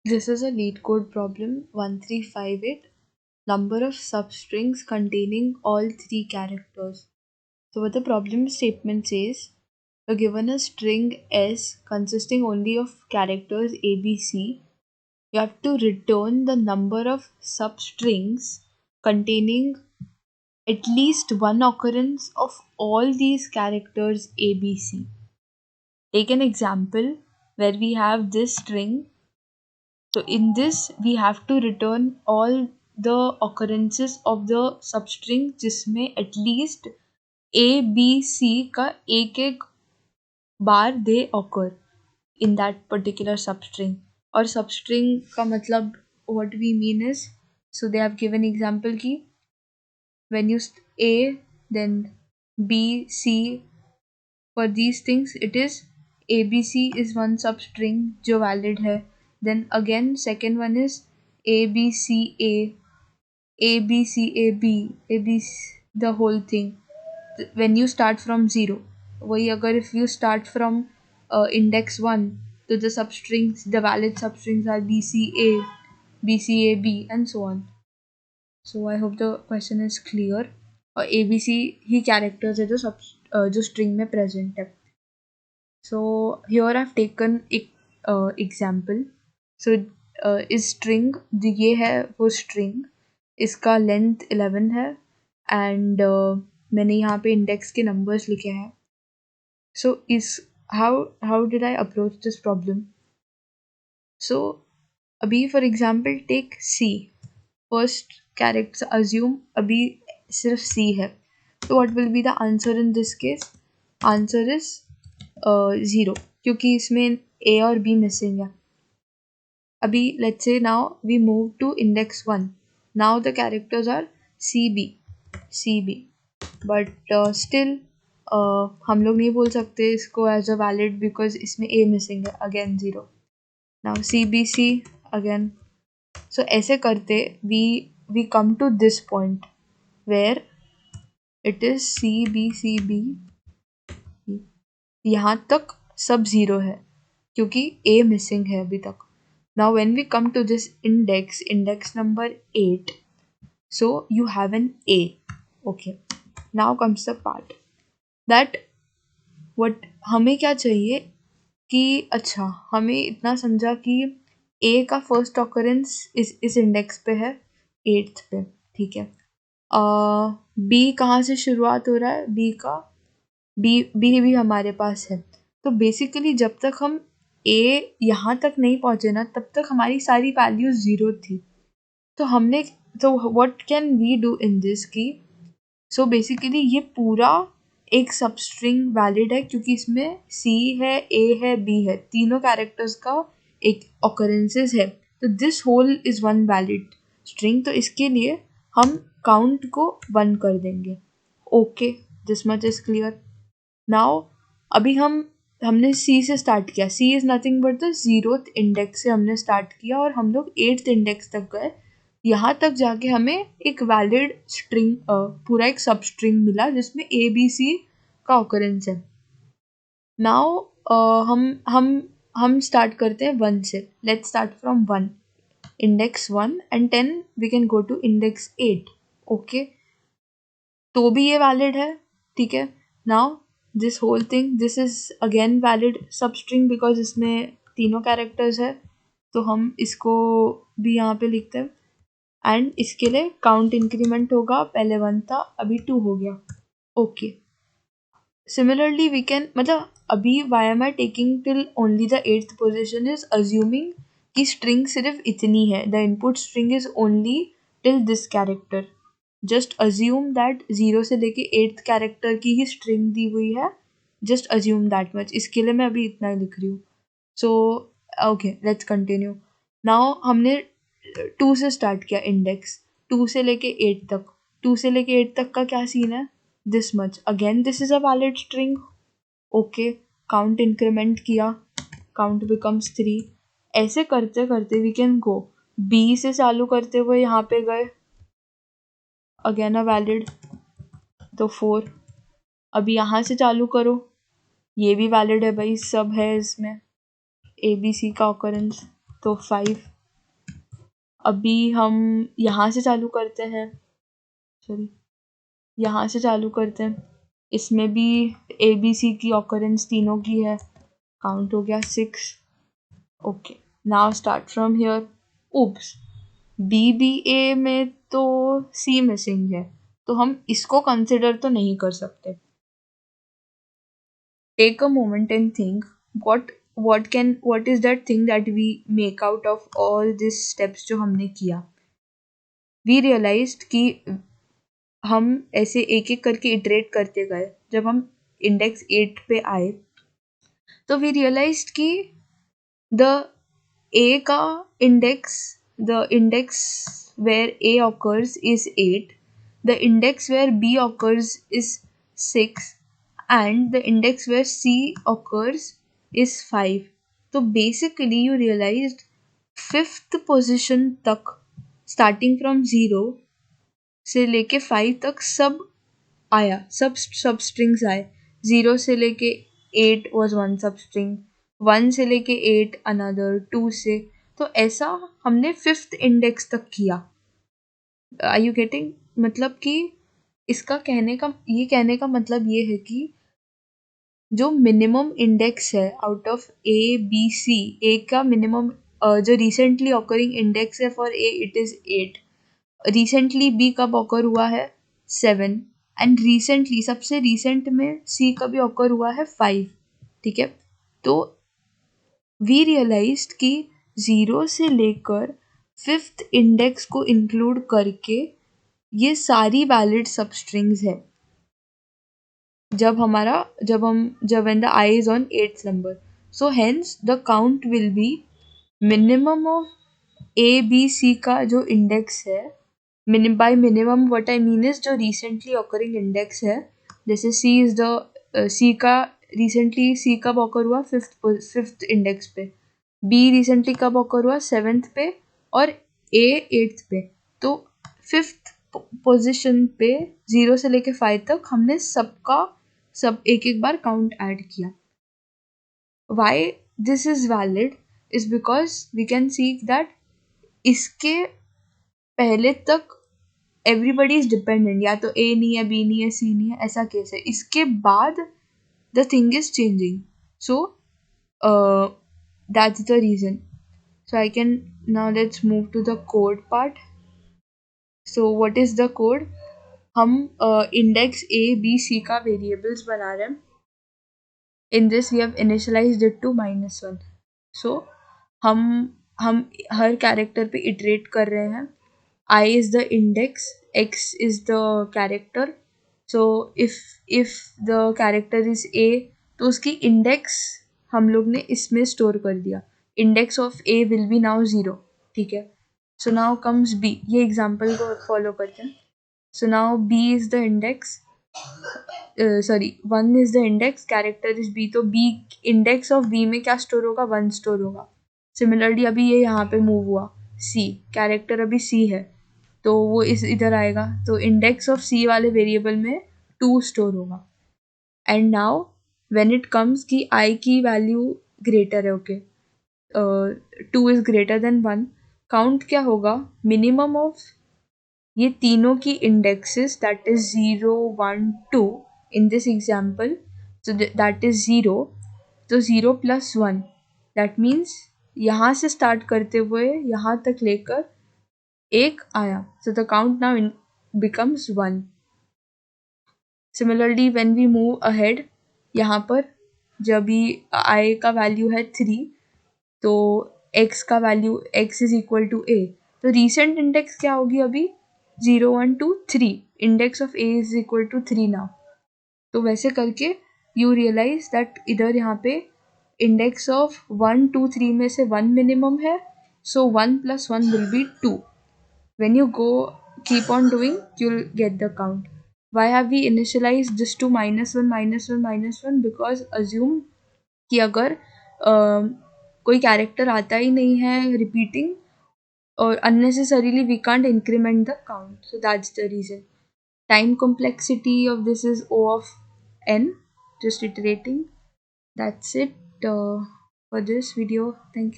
This is a lead code problem 1358, number of substrings containing all three characters. So what the problem statement says, you're given a string S consisting only of characters ABC. You have to return the number of substrings containing at least one occurrence of all these characters ABC. Take an example where we have this string. So in this we have to return all the occurrences of the substring जिसमें at least A, B, C का एक बार they occur in that particular substring. और substring का मतलब what we mean is, so they have given example की when you A then B, C, for these things it is ABC is one substring जो valid है. Then again second one is ABCA, ABCAB, ABC, the whole thing. When you start from 0, वही अगर if you start from index 1, तो the substrings, the valid substrings are BCA, BCAB and so on. So I hope the question is clear. और ABC ही characters है जो string में present है. So here I've taken example. So इस string ये है वो string, इसका length 11 है and मैंने यहाँ पे index के numbers लिखे हैं. So how did I approach this problem? So अभी for example take C. First character assume अभी सिर्फ C है. So what will be the answer in this case? Answer is 0 क्योंकि इसमें A और B missing है. अभी let's say now we move to index 1. Now the characters are CB, but still हम लोग नहीं बोल सकते इसको as a valid because इसमें A missing है, again 0. Now CBC again. So ऐसे करते we come to this point where it is CBCB. यहाँ तक सब 0 है क्योंकि A missing है अभी तक. Now when we come to this index number 8, so you have an A. Okay. Now comes the part that what हमें क्या चाहिए कि अच्छा हमें इतना समझा कि A का फर्स्ट ऑकरेंस इस इंडेक्स पे है 8th पे, ठीक है. B कहाँ से शुरुआत हो रहा है, B का B भी हमारे पास है. तो बेसिकली जब तक हम A यहाँ तक नहीं पहुँचे ना तब तक हमारी सारी वैल्यूज 0 थी. तो हमने what can we do in this की, सो बेसिकली ये पूरा एक सबस्ट्रिंग वैलिड है क्योंकि इसमें C है, A है, B है, तीनों कैरेक्टर्स का एक ऑकरेंसेस है. तो this whole is one valid string. तो इसके लिए हम काउंट को 1 कर देंगे. Okay, this much is clear. Now अभी हमने C से स्टार्ट किया. C is nothing but the 0th index से हमने स्टार्ट किया और हम लोग 8th इंडेक्स तक गए. यहाँ तक जाके हमें एक वैलिड स्ट्रिंग पूरा एक सब स्ट्रिंग मिला जिसमें ABC का ऑकरेंस है. नाउ हम स्टार्ट करते हैं 1 से. Let's start from 1, index 1 and 10 we can go to index 8. Okay, तो भी ये वैलिड है, ठीक है. Now this whole thing, this is again valid substring because इसमें तीनों कैरेक्टर्स है. तो हम इसको भी यहाँ पे लिखते हैं एंड इसके लिए काउंट इंक्रीमेंट होगा. पहले 1 था, अभी 2 हो गया. ओके, सिमिलरली वी कैन, मतलब अभी why am I taking till only the 8th position is assuming कि स्ट्रिंग सिर्फ इतनी है. The input string is only till this character. Just assume that 0 से लेके 8th कैरेक्टर की ही स्ट्रिंग दी हुई है. Just assume that much. इसके लिए मैं अभी इतना ही लिख रही हूँ. So okay, let's continue. Now हमने 2 से स्टार्ट किया इंडेक्स. 2 से लेके 8 तक. 2 से लेके 8 तक का क्या सीन है, this much. Again this is a valid string. Okay, count increment किया, काउंट बिकम्स 3. ऐसे करते करते वी कैन गो. B से चालू करते हुए यहाँ पे गए, अगेन अ वैलिड, तो 4. अब यहाँ से चालू करो, ये भी वैलिड है भाई, सब है इसमें ABC का ऑकरेंस, तो 5. अभी हम यहाँ से चालू करते हैं, सॉरी यहाँ से चालू करते हैं। इसमें भी ABC की ऑकरेंस तीनों की है, काउंट हो गया 6। Okay, now start from here. Oops, BBA में तो C मिसिंग है, तो हम इसको कंसिडर तो नहीं कर सकते। Take a moment and think what is that thing that we make out of all these steps जो हमने किया। We realized कि हम ऐसे एक एक करके इटरेट करते गए। जब हम इंडेक्स 8 पे आए तो वी रियलाइज्ड कि द A का index, the index where A occurs is 8, the index where B occurs is 6, and the index where C occurs is 5. तो basically you realized fifth position तक starting from 0 से लेके 5 तक सब आया, सब स्ट्रिंग्स आए। 0 से लेके 8 was one सब स्ट्रिंग, 1 से लेके 8 अनदर, 2 से, तो ऐसा हमने 5th इंडेक्स तक किया। Are you getting? मतलब कि इसका कहने का मतलब ये है कि जो मिनिमम इंडेक्स है आउट ऑफ ABC, ए का मिनिमम जो रिसेंटली ऑकरिंग इंडेक्स है for A it is 8, recently B कब ऑकर हुआ है 7, एंड रिसेंटली सबसे रिसेंट में C का भी ऑकर हुआ है 5। ठीक है, तो वी रियलाइज्ड कि 0 से लेकर 5th इंडेक्स को इंक्लूड करके ये सारी वैलिड सब स्ट्रिंग्स है। जब when the I is on 8th number, so hence the count will be minimum of A B C का जो इंडेक्स है, by minimum what I mean is जो recently occurring index है, जैसे C का recently C कब occur हुआ 5th index पे, B recently कब occur हुआ 7th पे, और A 8th पे। तो 5th पोजिशन पे 0 से लेके 5 तक हमने सब एक एक बार काउंट ऐड किया। Why this is valid is because we can see that इसके पहले तक एवरीबडी इज डिपेंडेंट, या तो A नहीं है, B नहीं है, C नहीं है, ऐसा केस है। इसके बाद the thing is changing, so that's the reason. So I can now let's move to the code part. So what is the code? हम इंडेक्स ABC का वेरिएबल्स बना रहे हैं। In this we have initialised it to -1। सो हम हर character पे iterate कर रहे हैं। I is the index, X is the character. So if the character is A, तो उसकी इंडेक्स हम लोग ने इसमें स्टोर कर दिया। Index of A will be now 0। ठीक है, सो नाउ कम्स B। ये एग्जाम्पल को फॉलो करते हैं। So now B is the index, sorry 1 is the index, character is B, तो B इंडेक्स ऑफ B में क्या स्टोर होगा? 1 स्टोर होगा। सिमिलरली अभी ये यहाँ पे मूव हुआ, C कैरेक्टर अभी C है, तो वो इधर आएगा, तो इंडेक्स ऑफ C वाले वेरिएबल में 2 स्टोर होगा। And now when it comes कि I की वैल्यू ग्रेटर है, okay, 2 is greater than 1, count क्या होगा? मिनिमम ऑफ ये तीनों की indexes, that is 0 1 2 in this example, so that is 0, तो 0 + 1 दैट मीन्स यहाँ से स्टार्ट करते हुए यहाँ तक लेकर एक आया, so the count now becomes 1. Similarly when we move ahead, यहाँ पर जब भी I का वैल्यू है 3, तो X का value X is equal to A, तो रिसेंट इंडेक्स क्या होगी अभी? 0 1 2 3, index of A is equal to 3 now। तो वैसे करके यू रियलाइज दैट इधर यहाँ पे इंडेक्स ऑफ 1 2 3 में से 1 मिनिमम है, so 1 + 1 will be 2। When you keep on doing, you'll get the count. Why have we initialized this to -1 -1 -1? Because assume कि अगर कोई कैरेक्टर आता ही नहीं है रिपीटिंग, और unnecessarily we can't increment the count, so that's the reason. Time complexity of this is O of n, just iterating. That's it for this video. Thank you.